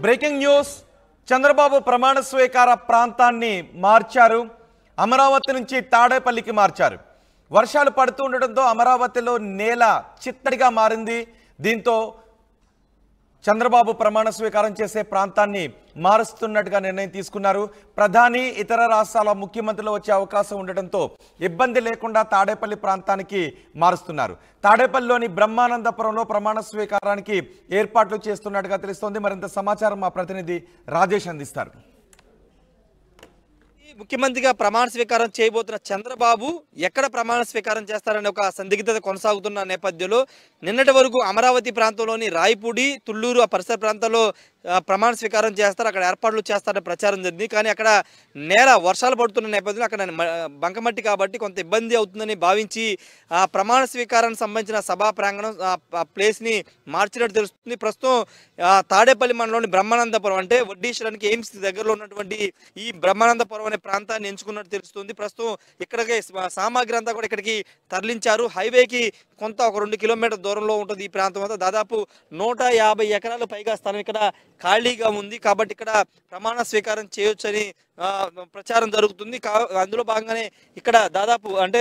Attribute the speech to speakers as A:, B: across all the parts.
A: Breaking news Chandrababu ప్రమాణ స్వీకార ప్రాంతాన్ని మార్చారు. అమరావతి నుంచి తాడేపల్లికి మార్చారు. వర్షాలు పడుతుండటంతో అమరావతిలో నేల చిత్తడిగా మారింది. దీంతో చంద్రబాబు ప్రమాణ స్వీకారం చేసే ప్రాంతాన్ని మారుస్తున్నట్టుగా నిర్ణయం తీసుకున్నారు. ప్రధాని ఇతర రాష్ట్రాల ముఖ్యమంత్రులు వచ్చే అవకాశం ఉండటంతో ఇబ్బంది లేకుండా తాడేపల్లి ప్రాంతానికి మారుస్తున్నారు. తాడేపల్లిలోని బ్రహ్మానందపురంలో ప్రమాణ స్వీకారానికి ఏర్పాట్లు చేస్తున్నట్టుగా తెలుస్తోంది. మరింత సమాచారం మా ప్రతినిధి రాజేష్ అందిస్తారు.
B: ముఖ్యమంత్రిగా ప్రమాణ స్వీకారం చేయబోతున్న చంద్రబాబు ఎక్కడ ప్రమాణ స్వీకారం చేస్తారనే ఒక సందిగ్ధత కొనసాగుతున్న నేపథ్యంలో నిన్నటి వరకు అమరావతి ప్రాంతంలోని రాయపూడి, తుళ్ళూరు ఆ పరిసర ప్రాంతాల్లో ప్రమాణ స్వీకారం చేస్తారు, అక్కడ ఏర్పాట్లు చేస్తారనే ప్రచారం జరిగింది. కానీ అక్కడ నేల వర్షాలు పడుతున్న నేపథ్యంలో అక్కడ బంకమట్టి కాబట్టి కొంత ఇబ్బంది అవుతుందని భావించి ఆ ప్రమాణ స్వీకారానికి సంబంధించిన సభా ప్రాంగణం ఆ ప్లేస్ని మార్చినట్టు తెలుస్తుంది. ప్రస్తుతం తాడేపల్లి మండలంలోని బ్రహ్మానందపురం అంటే వడ్డీశ్వరానికి ఎయిమ్స్ దగ్గరలో ఉన్నటువంటి ఈ బ్రహ్మానందపురం అనే ప్రాంతాన్ని ఎంచుకున్నట్టు తెలుస్తుంది. ప్రస్తుతం ఇక్కడికి సామాగ్రి అంతా కూడా ఇక్కడికి తరలించారు. హైవేకి కొంత ఒక 2 కిలోమీటర్ల దూరంలో ఉంటుంది ఈ ప్రాంతం అంతా. దాదాపు 150 ఎకరాలు పైగా స్థలం ఇక్కడ ఖాళీగా ఉంది. కాబట్టి ఇక్కడ ప్రమాణ స్వీకారం చేయొచ్చని ప్రచారం జరుగుతుంది. అందులో భాగంగానే ఇక్కడ దాదాపు అంటే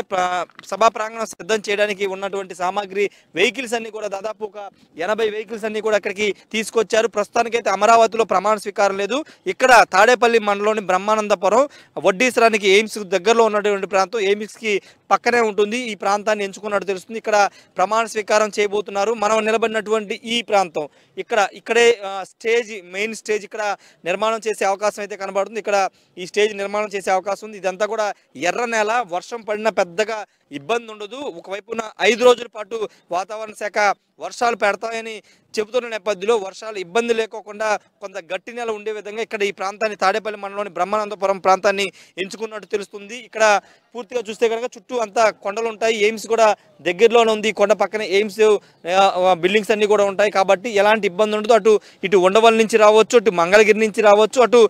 B: సభా ప్రాంగణం సిద్ధం చేయడానికి ఉన్నటువంటి సామాగ్రి వెహికల్స్ అన్ని కూడా దాదాపు ఒక 80 వెహికల్స్ అన్ని కూడా ఇక్కడికి తీసుకొచ్చారు. ప్రస్తుతానికైతే అమరావతిలో ప్రమాణ స్వీకారం లేదు. ఇక్కడ తాడేపల్లి మండలంలోని బ్రహ్మానందపురం వడ్డీశ్వరానికి ఎయిమ్స్ దగ్గరలో ఉన్నటువంటి ప్రాంతం, ఎయిమ్స్కి పక్కనే ఉంటుంది. ఈ ప్రాంతాన్ని ఎంచుకున్నట్టు తెలుస్తుంది. ఇక్కడ ప్రమాణ స్వీకారం చేయబోతున్నారు. మనం నిలబడినటువంటి ఈ ప్రాంతం ఇక్కడే మెయిన్ స్టేజ్ ఇక్కడ నిర్మాణం చేసే అవకాశం అయితే కనబడుతుంది. ఇక్కడ ఈ స్టేజ్ నిర్మాణం చేసే అవకాశం ఉంది. ఇదంతా కూడా ఎర్ర నేల, వర్షం పడినా పెద్దగా ఇబ్బంది ఉండదు. ఒకవైపున 5 రోజుల పాటు వాతావరణ శాఖ వర్షాలు పెడతాయని చెబుతున్న నేపథ్యంలో వర్షాలు ఇబ్బంది లేకోకుండా కొంత గట్టి నేల ఉండే విధంగా ఇక్కడ ఈ ప్రాంతాన్ని తాడేపల్లి మండలంలోని బ్రహ్మానందపురం ప్రాంతాన్ని ఎంచుకున్నట్టు తెలుస్తుంది. ఇక్కడ పూర్తిగా చూస్తే కనుక చుట్టూ అంతా కొండలు ఉంటాయి. ఎయిమ్స్ కూడా దగ్గరలోనే ఉంది. కొండ పక్కనే ఎయిమ్స్ బిల్డింగ్స్ అన్ని కూడా ఉంటాయి. కాబట్టి ఎలాంటి ఇబ్బంది ఉండదు. ఇటు ఉండవల్లి నుంచి రావచ్చు, అటు మంగళగిరి నుంచి రావచ్చు, అటు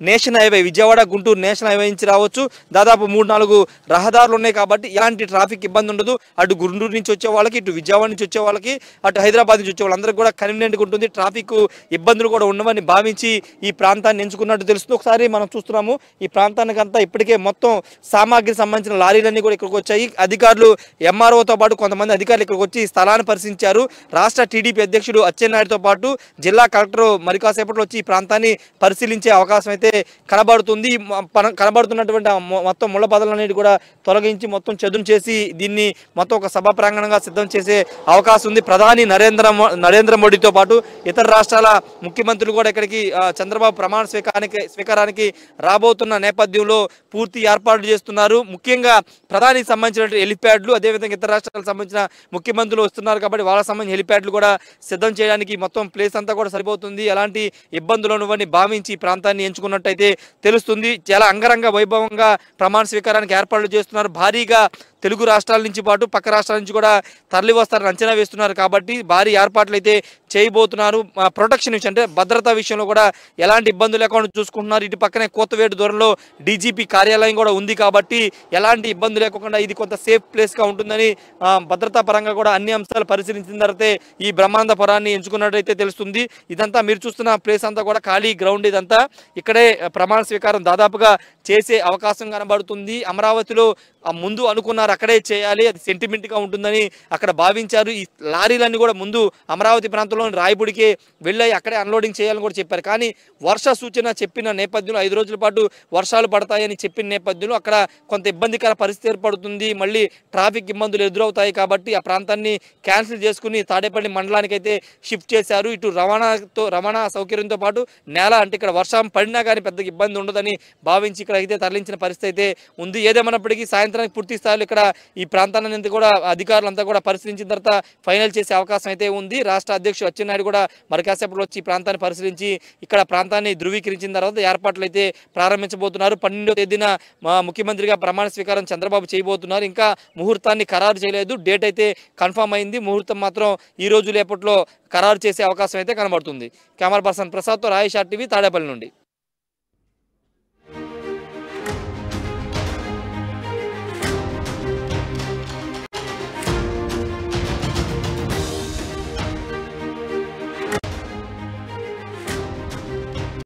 B: national highway Vijayawada Guntur national highway నుంచి రావచ్చు. దాదాపు 3-4 రహదారులు ఉన్నాయి. కాబట్టి ఎలాంటి ట్రాఫిక్ ఇబ్బంది ఉండదు. అటు గుంటూరు నుంచి వచ్చే వాళ్ళకి, ఇటు విజయవాడ నుంచి వచ్చే వాళ్ళకి, అటు హైదరాబాద్ నుంచి వచ్చే వాళ్ళందరికీ కూడా కన్వీనియంట్గా ఉంటుంది. ట్రాఫిక్ ఇబ్బందులు కూడా ఉండవని భావించి ఈ ప్రాంతాన్ని ఎంచుకున్నట్టు తెలుస్తుంది. ఒకసారి మనం చూస్తున్నాము ఈ ప్రాంతానికి అంతా ఇప్పటికే మొత్తం సామాగ్రి సంబంధించిన లారీలన్నీ కూడా ఇక్కడికి వచ్చాయి. అధికారులు ఎంఆర్ఓతో పాటు కొంతమంది అధికారులు ఇక్కడికి వచ్చి స్థలాన్ని పరిశీలించారు. రాష్ట్ర టీడీపీ అధ్యక్షుడు అచ్చెన్నాయుడుతో పాటు జిల్లా కలెక్టర్ మరి కాసేపట్లో వచ్చి ఈ ప్రాంతాన్ని పరిశీలించే అవకాశం అయితే కనబడుతుంది. కనబడుతున్నటువంటి మొత్తం ముళ్ళ పదలన్నిటి కూడా తొలగించి మొత్తం చదును చేసి దీన్ని మొత్తం ఒక సభా ప్రాంగణంగా సిద్ధం చేసే అవకాశం ఉంది. ప్రధాని నరేంద్ర మోడీతో పాటు ఇతర రాష్ట్రాల ముఖ్యమంత్రులు కూడా ఇక్కడికి చంద్రబాబు ప్రమాణ స్వీకారానికి రాబోతున్న నేపథ్యంలో పూర్తి ఏర్పాట్లు చేస్తున్నారు. ముఖ్యంగా ప్రధానికి సంబంధించిన హెలిప్యాడ్లు, అదేవిధంగా ఇతర రాష్ట్రాలకు సంబంధించిన ముఖ్యమంత్రులు వస్తున్నారు కాబట్టి వాళ్ళకి సంబంధించిన హెలిప్యాడ్లు కూడా సిద్ధం చేయడానికి మొత్తం ప్లేస్ అంతా కూడా సరిపోతుంది. ఎలాంటి ఇబ్బందులు ఉన్నవని భావించి ఈ ప్రాంతాన్ని ఎంచుకున్నట్టయితే తెలుస్తుంది. చాలా అంగరంగ వైభవంగా ప్రమాణ స్వీకారానికి ఏర్పాట్లు చేస్తున్నారు. భారీగా తెలుగు రాష్ట్రాల నుంచి పాటు పక్క రాష్ట్రాల నుంచి కూడా తరలి వస్తారని అంచనా వేస్తున్నారు. కాబట్టి భారీ ఏర్పాట్లు అయితే చేయబోతున్నారు. ప్రొటెక్షన్ విషయం అంటే భద్రతా విషయంలో కూడా ఎలాంటి ఇబ్బందులు లేకుండా చూసుకుంటున్నారు. ఇటు పక్కనే కోతవేటు దూరంలో డీజీపీ కార్యాలయం కూడా ఉంది. కాబట్టి ఎలాంటి ఇబ్బంది లేకుండా ఇది కొంత సేఫ్ ప్లేస్గా ఉంటుందని భద్రతా పరంగా కూడా అన్ని అంశాలు పరిశీలించిన తర్వాతే ఈ బ్రహ్మానందపురాన్ని ఎంచుకున్నట్టయితే తెలుస్తుంది. ఇదంతా మీరు చూస్తున్న ప్లేస్ అంతా కూడా ఖాళీ గ్రౌండ్. ఇదంతా ఇక్కడే ప్రమాణ స్వీకారం దాదాపుగా చేసే అవకాశం కనబడుతుంది. అమరావతిలో ముందు అనుకున్నారు అక్కడే చేయాలి, అది సెంటిమెంట్గా ఉంటుందని అక్కడ భావించారు. ఈ లారీలన్నీ కూడా ముందు అమరావతి ప్రాంతంలోని రాయపూడికి వెళ్ళాయి, అక్కడే అన్లోడింగ్ చేయాలని కూడా చెప్పారు. కానీ వర్ష సూచన చెప్పిన నేపథ్యంలో 5 రోజుల పాటు వర్షాలు పడతాయని చెప్పిన నేపథ్యంలో అక్కడ కొంత ఇబ్బందికర పరిస్థితి ఏర్పడుతుంది. మళ్ళీ ట్రాఫిక్ ఇబ్బందులు ఎదురవుతాయి. కాబట్టి ఆ ప్రాంతాన్ని క్యాన్సిల్ చేసుకుని తాడేపల్లి మండలానికి అయితే షిఫ్ట్ చేశారు. ఇటు రవాణా సౌకర్యంతో పాటు నేల అంటే ఇక్కడ వర్షం పడినా కానీ పెద్దగా ఇబ్బంది ఉండదని భావించి ఇక్కడ అయితే తరలించిన పరిస్థితి అయితే ఉంది. ఏదేమన్నప్పటికీ సాయంత్రానికి పూర్తి స్థాయిలో ఇక్కడ ఈ ప్రాంతాన్ని కూడా అధికారులంతా కూడా పరిశీలించిన తర్వాత ఫైనల్ చేసే అవకాశం అయితే ఉంది. రాష్ట్ర అధ్యక్షుడు అచ్చెన్నాయుడు కూడా మరి కాసేపట్లో వచ్చి ఈ ప్రాంతాన్ని పరిశీలించి ఇక్కడ ప్రాంతాన్ని ధృవీకరించిన తర్వాత ఏర్పాట్లు అయితే ప్రారంభించబోతున్నారు. 12వ తేదీన ముఖ్యమంత్రిగా ప్రమాణ స్వీకారం చంద్రబాబు చేయబోతున్నారు. ఇంకా ముహూర్తాన్ని ఖరారు చేయలేదు. డేట్ అయితే కన్ఫర్మ్ అయింది. ముహూర్తం మాత్రం ఈ రోజు లేపట్లో ఖరారు చేసే అవకాశం అయితే కనబడుతుంది. Camera person ప్రసాద్తో Rayesh RTV Tadepalli నుండి.